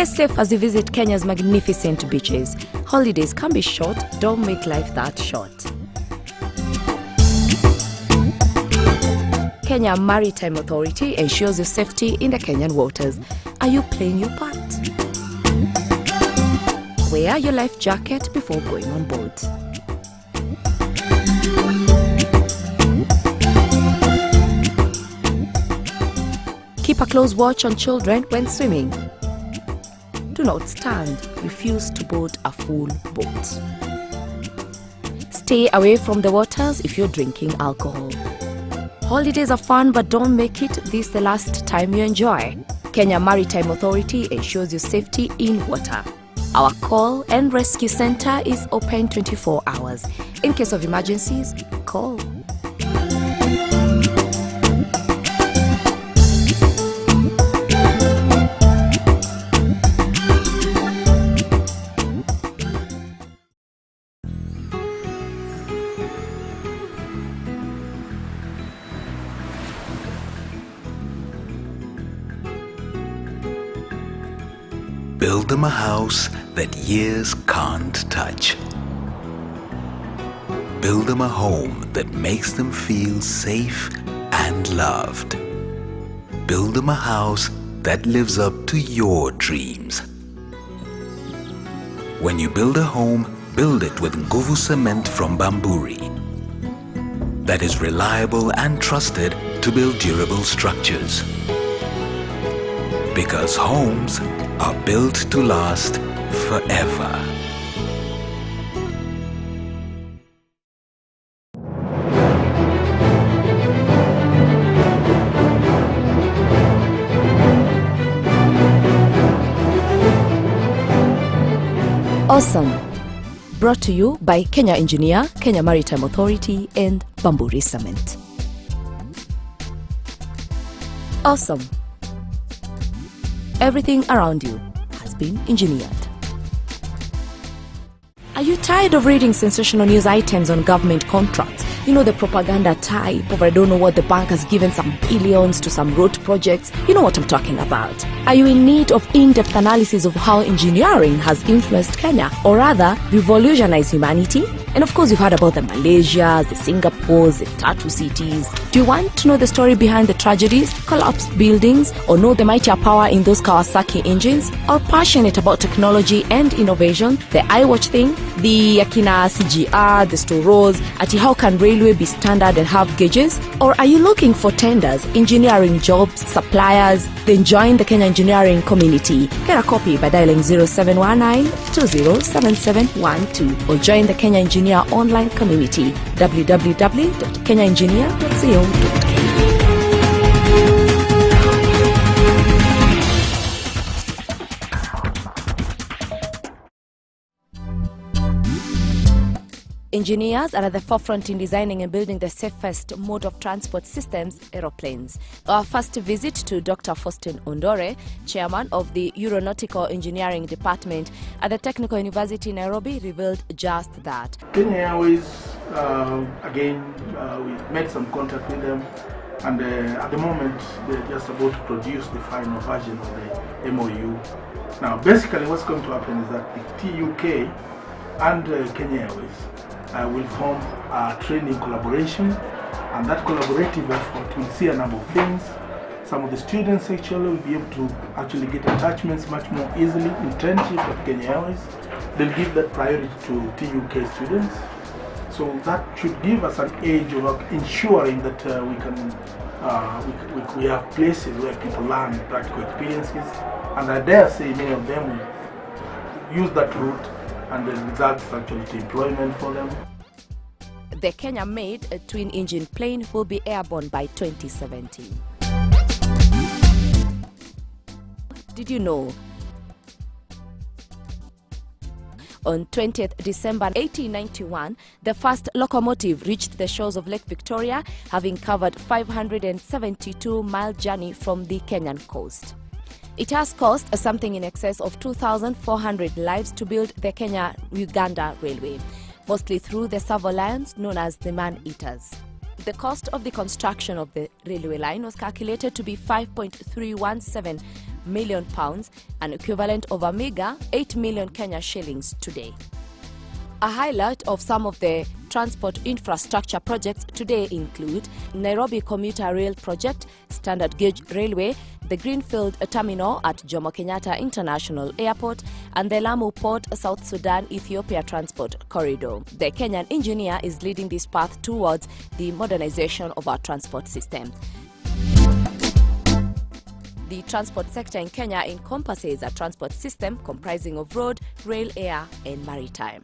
Stay safe as you visit Kenya's magnificent beaches. Holidays can be short, don't make life that short. Kenya Maritime Authority ensures your safety in the Kenyan waters. Are you playing your part? Wear your life jacket before going on board. Keep a close watch on children when swimming. Do not stand. Refuse to board a full boat. Stay away from the waters if you're drinking alcohol. Holidays are fun, but don't make it this the last time you enjoy. Kenya Maritime Authority ensures your safety in water. Our call and rescue center is open 24 hours. In case of emergencies, call. Build them a house that years can't touch. Build them a home that makes them feel safe and loved. Build them a house that lives up to your dreams. When you build a home, build it with Nguvu cement from Bamburi. That is reliable and trusted to build durable structures. Because homes are built to last forever. Awesome! Brought to you by Kenya Engineer, Kenya Maritime Authority and Bamburi Cement. Awesome! Everything around you has been engineered. Are you tired of reading sensational news items on government contracts? You know, the propaganda type of I don't know what the bank has given some billions to some road projects. You know what I'm talking about. Are you in need of in-depth analysis of how engineering has influenced Kenya, or rather revolutionized humanity? And of course, you've heard about the Malaysias, the Singapores, the tattoo cities. Do you want to know the story behind the tragedies, collapsed buildings, or know the mightier power in those Kawasaki engines? Or passionate about technology and innovation, the iWatch thing, the Akina CGR, the Storos, ati how can railway be standard and have gauges? Or are you looking for tenders, engineering jobs, suppliers? Then join the Kenya engineering community. Get a copy by dialing 0719-207712 or join the Kenya Engineer online community www.kenyaengineer.co.ke. Engineers are at the forefront in designing and building the safest mode of transport systems, aeroplanes. Our first visit to Dr. Faustin Ondore, chairman of the Aeronautical Engineering Department at the Technical University Nairobi, revealed just that. Kenya Airways, again, we made some contact with them, and at the moment they're just about to produce the final version of the MOU. Now, basically what's going to happen is that the TUK and Kenya Airways will form a training collaboration, and that collaborative effort will see a number of things. Some of the students actually will be able to actually get attachments much more easily, internship at Kenya Airways. They'll give that priority to TUK students. So that should give us an edge of ensuring that we have places where people learn practical experiences, and I dare say many of them will use that route, and the results actually to employment for them. The Kenya-made twin-engine plane will be airborne by 2017. Did you know? On 20th December 1891, the first locomotive reached the shores of Lake Victoria, having covered 572-mile journey from the Kenyan coast. It has cost something in excess of 2,400 lives to build the Kenya-Uganda Railway, mostly through the servo-lines known as the man-eaters. The cost of the construction of the railway line was calculated to be $5.317 million pounds, an equivalent of a meager 8 million Kenya shillings today. A highlight of some of the transport infrastructure projects today include Nairobi Commuter Rail Project, Standard Gauge Railway, the Greenfield Terminal at Jomo Kenyatta International Airport, and the Lamu Port South Sudan-Ethiopia Transport Corridor. The Kenyan engineer is leading this path towards the modernization of our transport system. The transport sector in Kenya encompasses a transport system comprising of road, rail, air, and maritime.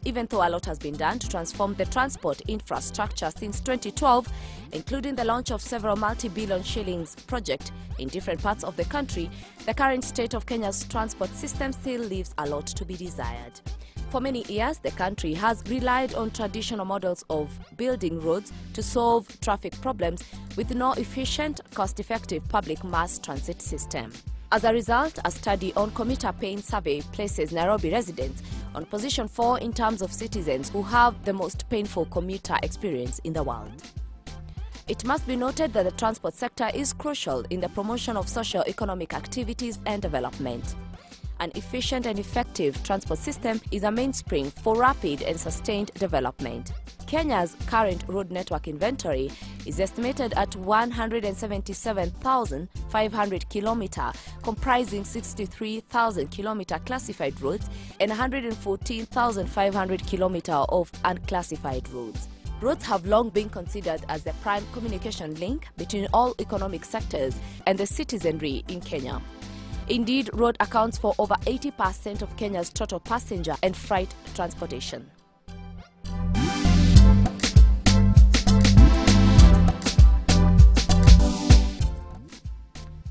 Even though a lot has been done to transform the transport infrastructure since 2012, including the launch of several multi-billion shillings projects in different parts of the country, the current state of Kenya's transport system still leaves a lot to be desired. For many years, the country has relied on traditional models of building roads to solve traffic problems with no efficient, cost-effective public mass transit system. As a result, a study on commuter pain survey places Nairobi residents on position 4 in terms of citizens who have the most painful commuter experience in the world. It must be noted that the transport sector is crucial in the promotion of socio-economic activities and development. An efficient and effective transport system is a mainspring for rapid and sustained development. Kenya's current road network inventory is estimated at 177,500 kilometers, comprising 63,000 kilometers classified roads and 114,500 kilometers of unclassified roads. Roads have long been considered as the prime communication link between all economic sectors and the citizenry in Kenya. Indeed, road accounts for over 80% of Kenya's total passenger and freight transportation.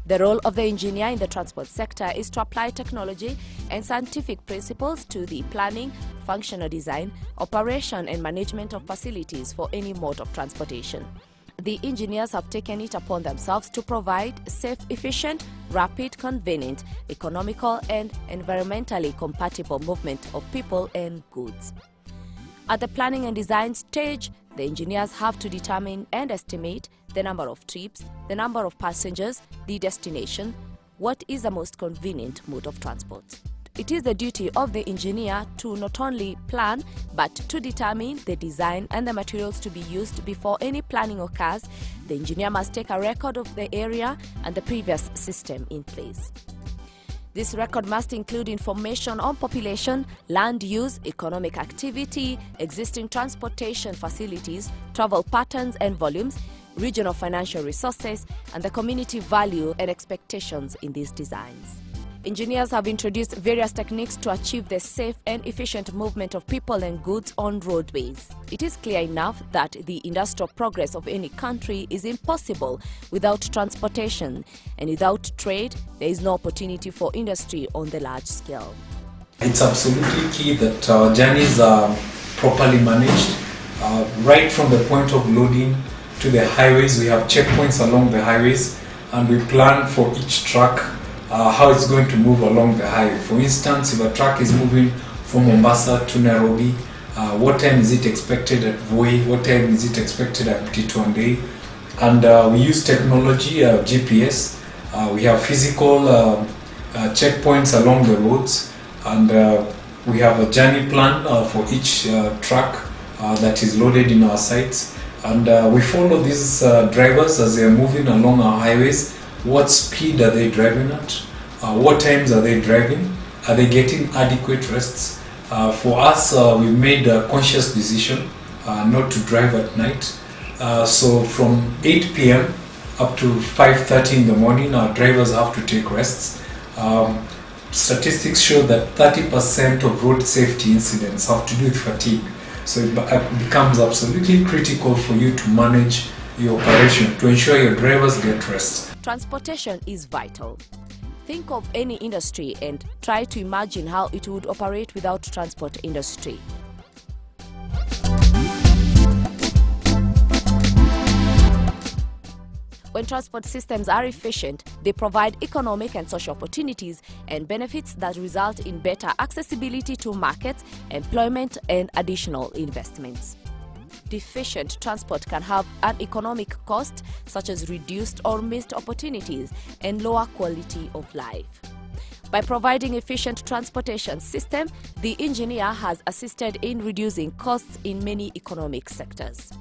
The role of the engineer in the transport sector is to apply technology and scientific principles to the planning, functional design, operation and management of facilities for any mode of transportation. The engineers have taken it upon themselves to provide safe, efficient, rapid, convenient, economical and environmentally compatible movement of people and goods. At the planning and design stage, the engineers have to determine and estimate the number of trips, the number of passengers, the destination, what is the most convenient mode of transport. It is the duty of the engineer to not only plan, but to determine the design and the materials to be used before any planning occurs. The engineer must take a record of the area and the previous system in place. This record must include information on population, land use, economic activity, existing transportation facilities, travel patterns and volumes, regional financial resources, and the community value and expectations in these designs. Engineers have introduced various techniques to achieve the safe and efficient movement of people and goods on roadways. It is clear enough that the industrial progress of any country is impossible without transportation, and without trade, there is no opportunity for industry on the large scale. It's absolutely key that our journeys are properly managed, right from the point of loading to the highways. We have checkpoints along the highways, and we plan for each truck how it's going to move along the highway. For instance, if a truck is moving from Mombasa to Nairobi, what time is it expected at Voi, what time is it expected at Mtitwandei, and we use technology, GPS. We have physical checkpoints along the roads, and we have a journey plan for each truck that is loaded in our sites, and we follow these drivers as they are moving along our highways. What speed are they driving at? What times are they driving? Are they getting adequate rests? For us, we made a conscious decision not to drive at night. So from 8 p.m. up to 5:30 in the morning, our drivers have to take rests. Statistics show that 30% of road safety incidents have to do with fatigue. So it becomes absolutely critical for you to manage your operation to ensure your drivers get rest. Transportation is vital. Think of any industry and try to imagine how it would operate without transport industry. When transport systems are efficient, they provide economic and social opportunities and benefits that result in better accessibility to markets, employment, and additional investments. deficient transport can have an economic cost, such as reduced or missed opportunities and lower quality of life. By providing efficient transportation system, the engineer has assisted in reducing costs in many economic sectors.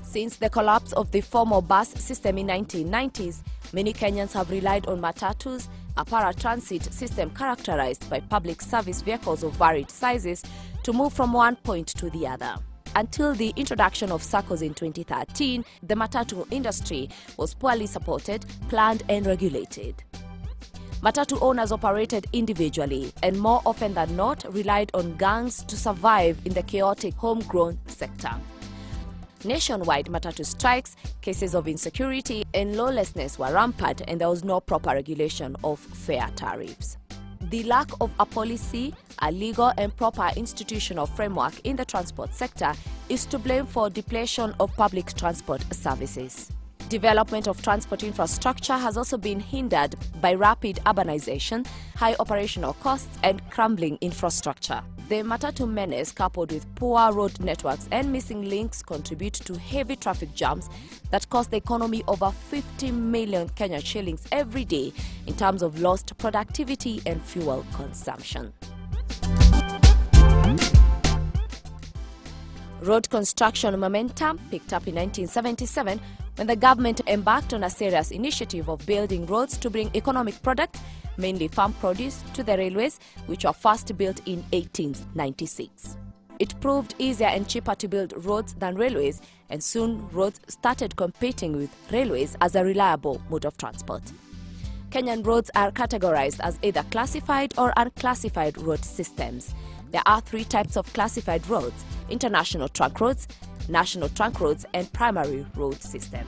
Since the collapse of the former bus system in 1990s, many Kenyans have relied on matatus, a paratransit system characterized by public service vehicles of varied sizes, to move from one point to the other. Until the introduction of SACCOs in 2013, the matatu industry was poorly supported, planned and regulated. Matatu owners operated individually and more often than not relied on gangs to survive in the chaotic homegrown sector. Nationwide matatu strikes, cases of insecurity and lawlessness were rampant, and there was no proper regulation of fare tariffs. The lack of a policy, a legal and proper institutional framework in the transport sector is to blame for depletion of public transport services. Development of transport infrastructure has also been hindered by rapid urbanization, high operational costs and crumbling infrastructure. The matatu menace, coupled with poor road networks and missing links, contribute to heavy traffic jams that cost the economy over 50 million Kenyan shillings every day in terms of lost productivity and fuel consumption. Road construction momentum picked up in 1977 when the government embarked on a serious initiative of building roads to bring economic products, mainly farm produce, to the railways, which were first built in 1896. It proved easier and cheaper to build roads than railways, and soon roads started competing with railways as a reliable mode of transport. Kenyan roads are categorized as either classified or unclassified road systems. There are three types of classified roads: international trunk roads, national trunk roads, and primary road system.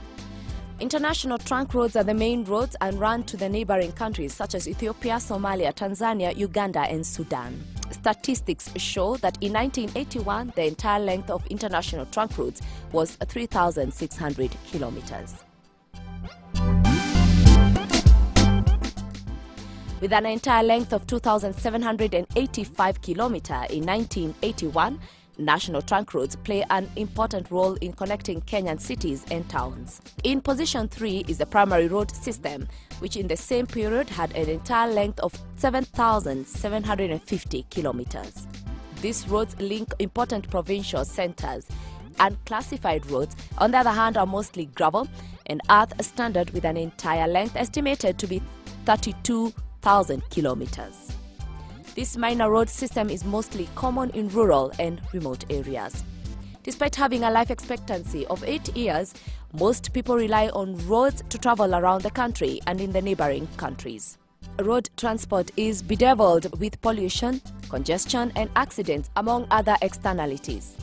International trunk roads are the main roads and run to the neighboring countries such as Ethiopia, Somalia, Tanzania, Uganda, and Sudan. Statistics show that in 1981, the entire length of international trunk roads was 3,600 kilometers. With an entire length of 2,785 kilometers in 1981, national trunk roads play an important role in connecting Kenyan cities and towns. In position 3 is the primary road system, which in the same period had an entire length of 7,750 kilometers. These roads link important provincial centers. Unclassified roads, on the other hand, are mostly gravel and earth standard with an entire length estimated to be 32,000 kilometers. This minor road system is mostly common in rural and remote areas. Despite having a life expectancy of 8 years, most people rely on roads to travel around the country and in the neighboring countries. Road transport is bedeviled with pollution, congestion, and accidents, among other externalities.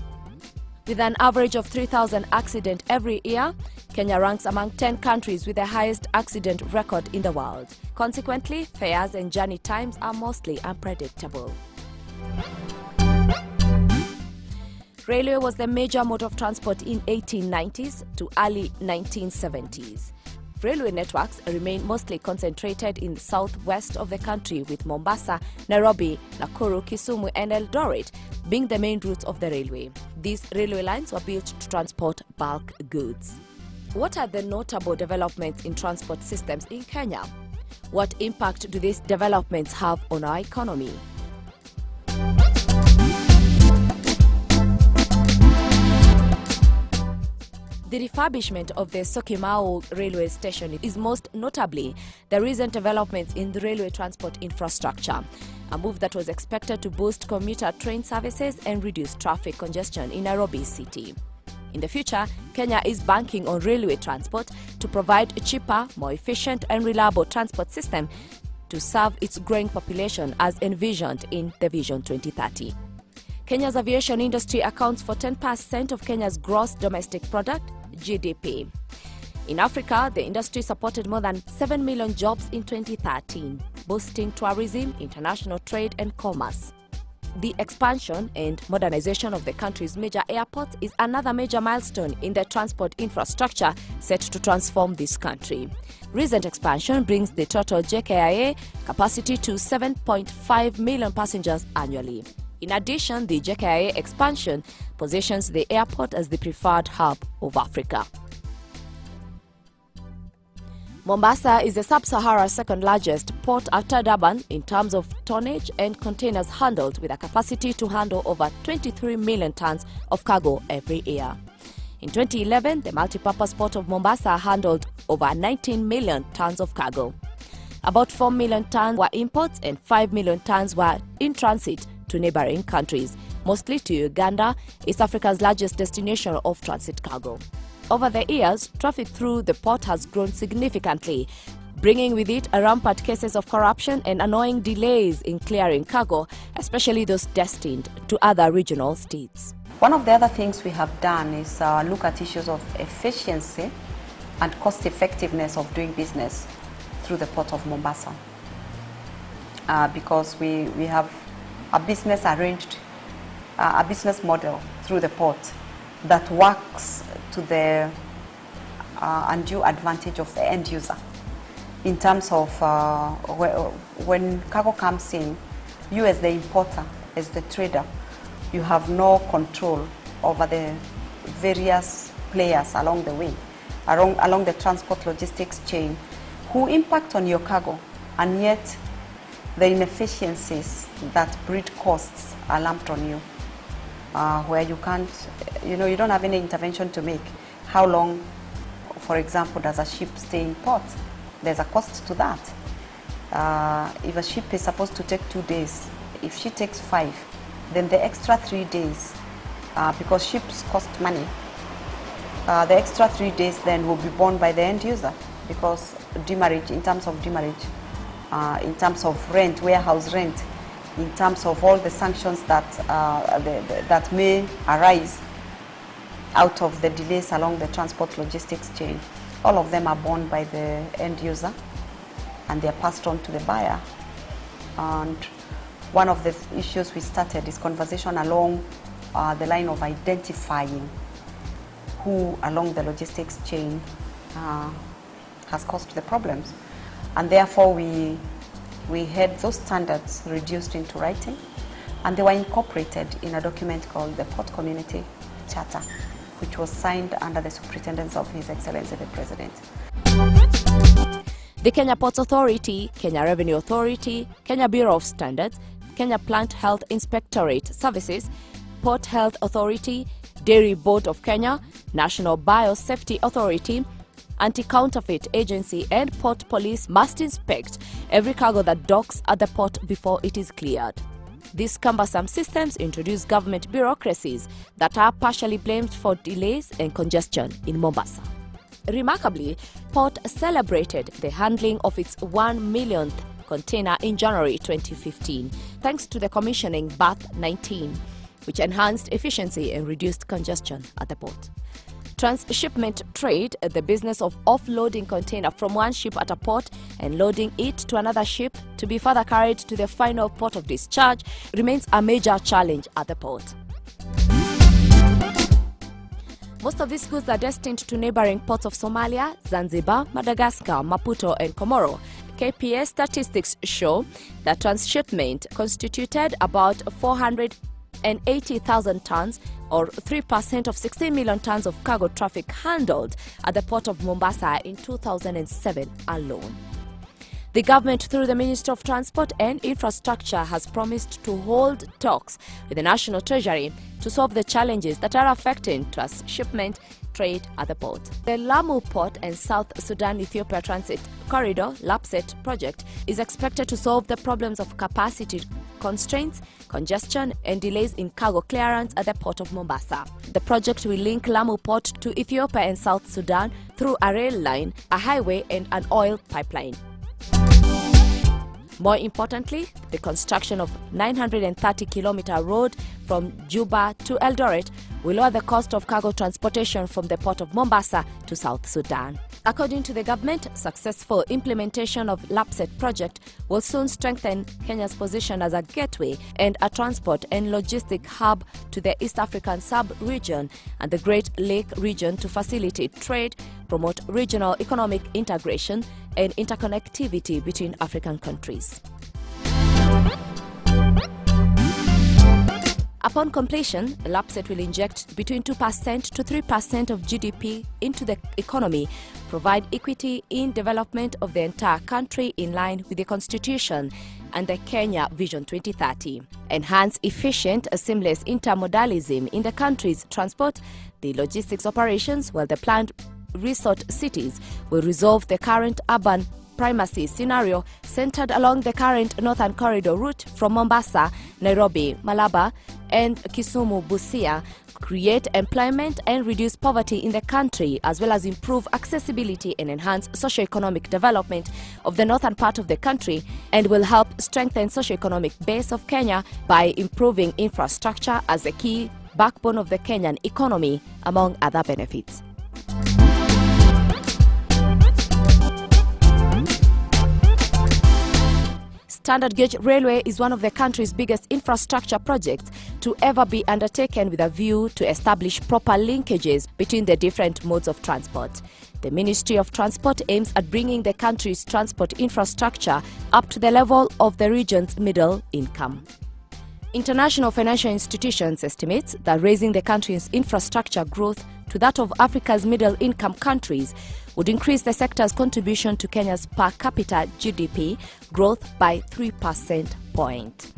With an average of 3,000 accidents every year, Kenya ranks among 10 countries with the highest accident record in the world. Consequently, fares and journey times are mostly unpredictable. Railway was the major mode of transport in 1890s to early 1970s. Railway networks remain mostly concentrated in the southwest of the country, with Mombasa, Nairobi, Nakuru, Kisumu and Eldoret being the main routes of the railway. These railway lines were built to transport bulk goods. What are the notable developments in transport systems in Kenya? What impact do these developments have on our economy? The refurbishment of the Syokimau railway station is most notably the recent developments in the railway transport infrastructure, a move that was expected to boost commuter train services and reduce traffic congestion in Nairobi city. In the future, Kenya is banking on railway transport to provide a cheaper, more efficient and reliable transport system to serve its growing population as envisioned in the Vision 2030. Kenya's aviation industry accounts for 10% of Kenya's gross domestic product, GDP. In Africa, the industry supported more than 7 million jobs in 2013, boosting tourism, international trade and commerce. The expansion and modernization of the country's major airports is another major milestone in the transport infrastructure set to transform this country. Recent expansion brings the total JKIA capacity to 7.5 million passengers annually. In addition, the JKIA expansion positions the airport as the preferred hub of Africa. Mombasa is the Sub-Sahara's second-largest port after Durban in terms of tonnage and containers handled, with a capacity to handle over 23 million tons of cargo every year. In 2011, the multipurpose port of Mombasa handled over 19 million tons of cargo. About 4 million tons were imports and 5 million tons were in transit to neighboring countries, mostly to Uganda, East Africa's largest destination of transit cargo. Over the years, traffic through the port has grown significantly, bringing with it a rampant cases of corruption and annoying delays in clearing cargo, especially those destined to other regional states. One of the other things we have done is look at issues of efficiency and cost effectiveness of doing business through the port of Mombasa. Because we have a business arranged, a business model through the port that works to the undue advantage of the end user. In terms of when cargo comes in, you as the importer, as the trader, you have no control over the various players along the way, along the transport logistics chain, who impact on your cargo, and yet the inefficiencies that breed costs are lumped on you, where you can't, you don't have any intervention to make. How long, for example, does a ship stay in port? There's a cost to that. If a ship is supposed to take 2 days, if she takes 5, then the extra 3 days, because ships cost money, the extra 3 days then will be borne by the end user, because demurrage, in terms of demurrage, in terms of rent, warehouse rent, in terms of all the sanctions that that may arise out of the delays along the transport logistics chain, all of them are borne by the end user and they are passed on to the buyer. And one of the issues we started is conversation along the line of identifying who along the logistics chain has caused the problems. And therefore we had those standards reduced into writing, and they were incorporated in a document called the Port Community Charter, which was signed under the superintendence of His Excellency the President. The Kenya Ports Authority, Kenya Revenue Authority, Kenya Bureau of Standards, Kenya Plant Health Inspectorate Services, Port Health Authority, Dairy Board of Kenya, National Biosafety Authority, Anti-Counterfeit Agency and Port Police must inspect every cargo that docks at the port before it is cleared. These cumbersome systems introduce government bureaucracies that are partially blamed for delays and congestion in Mombasa. Remarkably, Port celebrated the handling of its 1 millionth container in January 2015, thanks to the commissioning Bath 19, which enhanced efficiency and reduced congestion at the port. Transshipment trade, the business of offloading container from one ship at a port and loading it to another ship to be further carried to the final port of discharge, remains a major challenge at the port. Most of these goods are destined to neighboring ports of Somalia, Zanzibar, Madagascar, Maputo and Comoro. KPS statistics show that transshipment constituted about 480,000 tons, or 3% of 16 million tons of cargo traffic handled at the port of Mombasa in 2007 alone. The government, through the Ministry of Transport and Infrastructure, has promised to hold talks with the National Treasury to solve the challenges that are affecting transshipment trade at the port. The Lamu Port and South Sudan-Ethiopia Transit Corridor LAPSET project is expected to solve the problems of capacity constraints, congestion and delays in cargo clearance at the port of Mombasa. The project will link Lamu Port to Ethiopia and South Sudan through a rail line, a highway and an oil pipeline. More importantly, the construction of 930-kilometer road from Juba to Eldoret will lower the cost of cargo transportation from the port of Mombasa to South Sudan. According to the government, successful implementation of LAPSET project will soon strengthen Kenya's position as a gateway and a transport and logistic hub to the East African sub-region and the Great Lake region to facilitate trade, promote regional economic integration and interconnectivity between African countries. Upon completion, LAPSSET will inject between 2% to 3% of GDP into the economy, provide equity in development of the entire country in line with the Constitution and the Kenya Vision 2030, enhance efficient, seamless intermodalism in the country's transport, the logistics operations, while the planned resort cities will resolve the current urban primacy scenario centered along the current Northern Corridor route from Mombasa, Nairobi, Malaba, and Kisumu, Busia, create employment and reduce poverty in the country, as well as improve accessibility and enhance socio-economic development of the northern part of the country, and will help strengthen socio-economic base of Kenya by improving infrastructure as a key backbone of the Kenyan economy, among other benefits. Standard Gauge Railway is one of the country's biggest infrastructure projects to ever be undertaken with a view to establish proper linkages between the different modes of transport. The Ministry of Transport aims at bringing the country's transport infrastructure up to the level of the region's middle income. International financial institutions estimates that raising the country's infrastructure growth to that of Africa's middle-income countries would increase the sector's contribution to Kenya's per capita GDP growth by 3% point.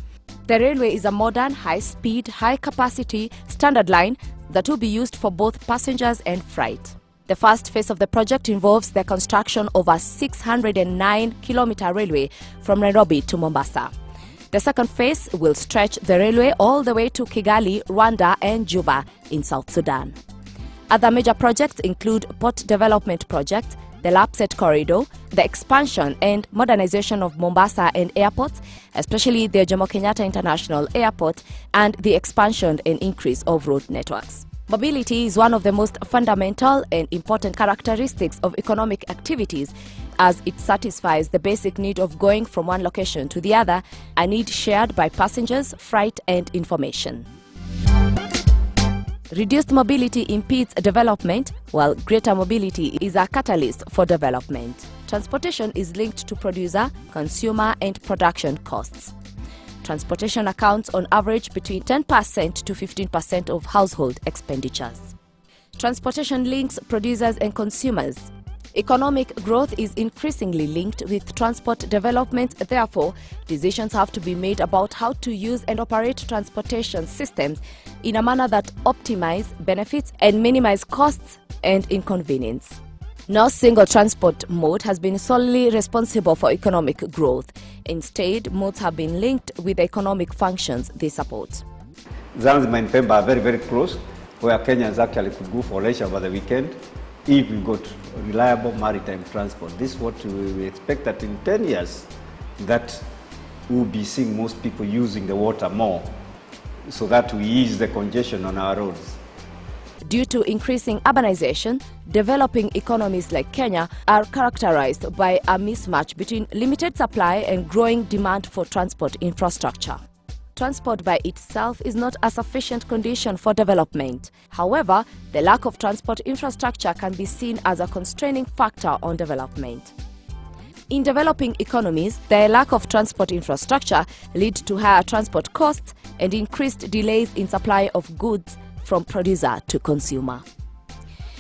The railway is a modern, high-speed, high-capacity standard line that will be used for both passengers and freight. The first phase of the project involves the construction of a 609-kilometer railway from Nairobi to Mombasa. The second phase will stretch the railway all the way to Kigali, Rwanda, and Juba in South Sudan. Other major projects include port development projects, the LAPSSET corridor, the expansion and modernization of Mombasa and airports, especially the Jomo Kenyatta International Airport, and the expansion and increase of road networks. Mobility is one of the most fundamental and important characteristics of economic activities, as it satisfies the basic need of going from one location to the other, a need shared by passengers, freight, and information. Reduced mobility impedes development, while greater mobility is a catalyst for development. Transportation is linked to producer, consumer, and production costs. Transportation accounts on average between 10% to 15% of household expenditures. Transportation links producers and consumers. Economic growth is increasingly linked with transport development, therefore, decisions have to be made about how to use and operate transportation systems in a manner that optimize benefits and minimize costs and inconvenience. No single transport mode has been solely responsible for economic growth. Instead, modes have been linked with the economic functions they support. Zanzibar and Pemba are very, very close, where Kenyans actually could go for leisure over the weekend if we got reliable maritime transport. This is what we expect, that in 10 years that we'll be seeing most people using the water more, so that we ease the congestion on our roads. Due to increasing urbanization, developing economies like Kenya are characterized by a mismatch between limited supply and growing demand for transport infrastructure. Transport by itself is not a sufficient condition for development. However, the lack of transport infrastructure can be seen as a constraining factor on development. In developing economies, the lack of transport infrastructure leads to higher transport costs and increased delays in supply of goods from producer to consumer.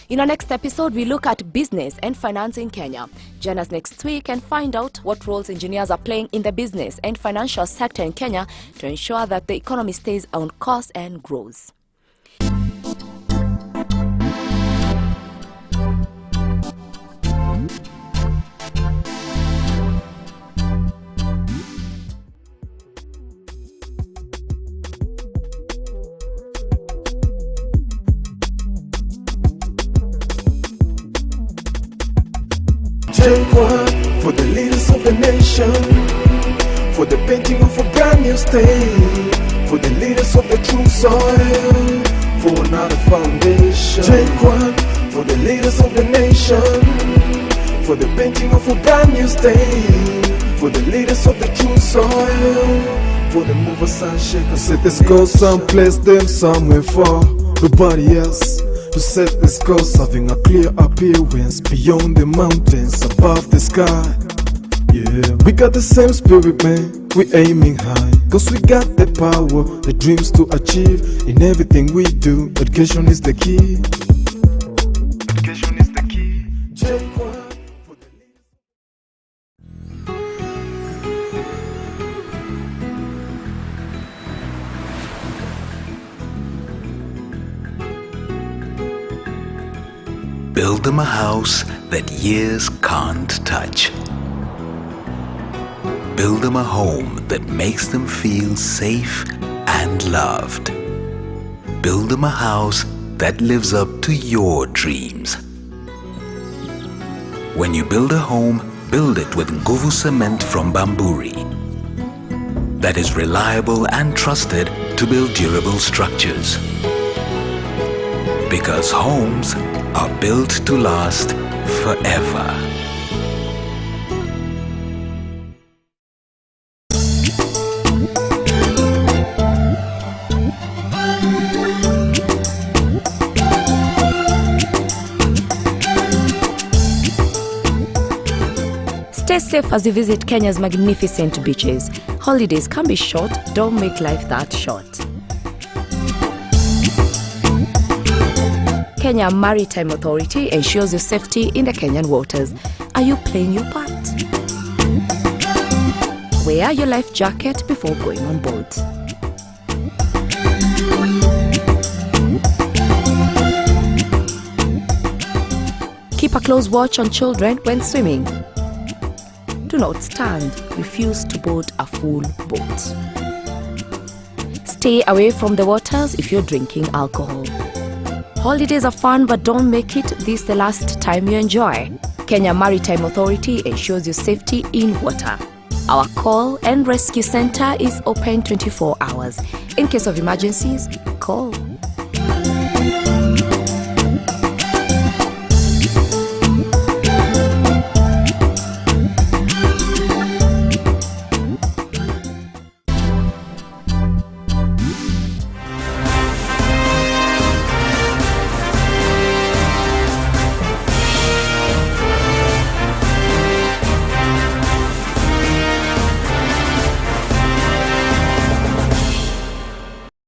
In our next episode, we look at business and finance in Kenya. Join us next week and find out what roles engineers are playing in the business and financial sector in Kenya to ensure that the economy stays on course and grows. Take one for the leaders of the nation, for the painting of a brand new state, for the leaders of the true soil, for another foundation. Take one for the leaders of the nation, for the painting of a brand new state, for the leaders of the true soil, for the movers and shakers. Set this go someplace, them somewhere far, nobody else. To set this course, having a clear appearance beyond the mountains, above the sky. Yeah, we got the same spirit, man, we aiming high. 'Cause we got the power, the dreams to achieve. In everything we do, education is the key. Education is the key. J1 for the Build them a house that years can't touch. Build them a home that makes them feel safe and loved. Build them a house that lives up to your dreams. When you build a home, build it with Nguvu cement from Bamburi that is reliable and trusted to build durable structures. Because homes are built to last forever. Stay safe as you visit Kenya's magnificent beaches. Holidays can be short, don't make life that short. Kenya Maritime Authority ensures your safety in the Kenyan waters. Are you playing your part? Wear your life jacket before going on board. Keep a close watch on children when swimming. Do not stand, refuse to board a full boat. Stay away from the waters if you're drinking alcohol. Holidays are fun, but don't make it this the last time you enjoy. Kenya Maritime Authority ensures your safety in water. Our call and rescue center is open 24 hours. In case of emergencies, call.